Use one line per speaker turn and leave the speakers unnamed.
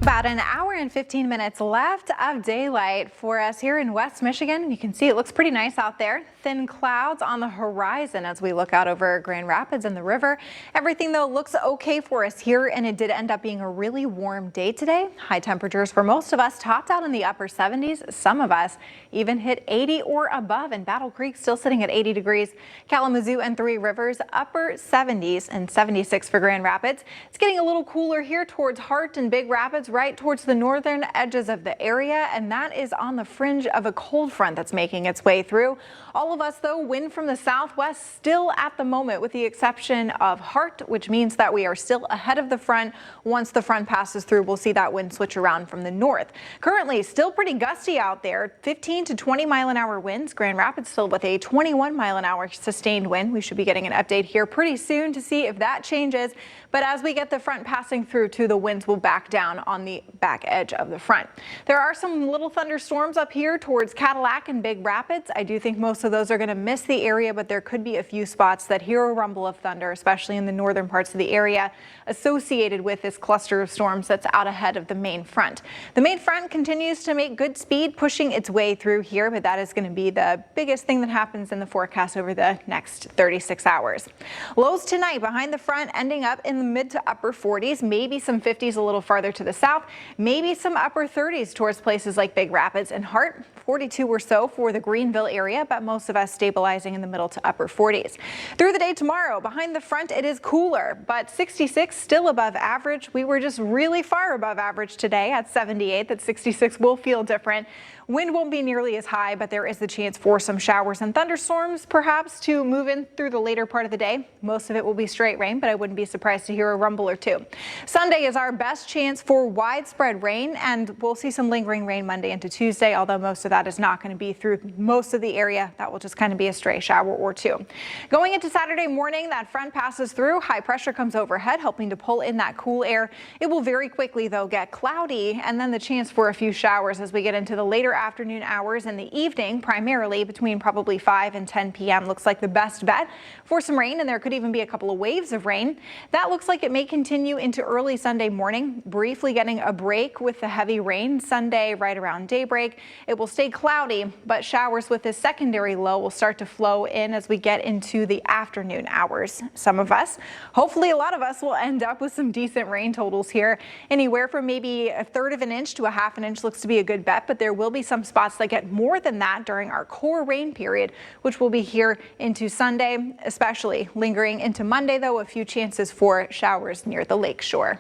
About an hour and 15 minutes left of daylight for us here in West Michigan. You can see it looks pretty nice out there. Thin clouds on the horizon as we look out over Grand Rapids and the river. Everything though looks okay for us here, and it did end up being a really warm day today. High temperatures for most of us topped out in the upper 70s. Some of us even hit 80 or above, and Battle Creek still sitting at 80 degrees. Kalamazoo and Three Rivers upper 70s and 76 for Grand Rapids. It's getting a little cooler here towards Hart and Big Rapids, right towards the northern edges of the area, and that is on the fringe of a cold front that's making its way through. All of us though, wind from the southwest still at the moment, with the exception of Hart, which means that we are still ahead of the front. Once the front passes through, we'll see that wind switch around from the north. Currently still pretty gusty out there, 15 to 20 mile-an-hour winds. Grand Rapids still with a 21 mile-an-hour sustained wind. We should be getting an update here pretty soon to see if that changes, but as we get the front passing through too, the winds will back down on the back edge of the front. There are some little thunderstorms up here towards Cadillac and Big Rapids. I do think most of those are going to miss the area, but there could be a few spots that hear a rumble of thunder, especially in the northern parts of the area associated with this cluster of storms that's out ahead of the main front. The main front continues to make good speed, pushing its way through here, but that is going to be the biggest thing that happens in the forecast over the next 36 hours. Lows tonight behind the front ending up in the mid to upper 40s, maybe some 50s a little farther to the south, maybe some upper 30s towards places like Big Rapids and Hart. 42 or so for the Greenville area, but most of us stabilizing in the middle to upper 40s. Through the day tomorrow, behind the front it is cooler, but 66 still above average. We were just really far above average today at 78. That 66 will feel different. Wind won't be nearly as high, but there is the chance for some showers and thunderstorms perhaps to move in through the later part of the day. Most of it will be straight rain, but I wouldn't be surprised to hear a rumble or two. Sunday is our best chance for widespread rain, and we'll see some lingering rain Monday into Tuesday, although most of that is not going to be through most of the area. That will just kind of be a stray shower or two. Going into Saturday morning, that front passes through. High pressure comes overhead, helping to pull in that cool air. It will very quickly, though, get cloudy, and then the chance for a few showers as we get into the later afternoon hours and the evening, primarily between probably 5 and 10 p.m. looks like the best bet for some rain, and there could even be a couple of waves of rain. That looks like it may continue into early Sunday morning, briefly getting a break with the heavy rain Sunday right around daybreak. It will stay cloudy, but showers with this secondary low will start to flow in as we get into the afternoon hours. Some of us, hopefully a lot of us, will end up with some decent rain totals here. Anywhere from maybe a third of an inch to a half an inch looks to be a good bet, but there will be some spots that get more than that during our core rain period, which will be here into Sunday, especially lingering into Monday, though a few chances for showers near the lake shore.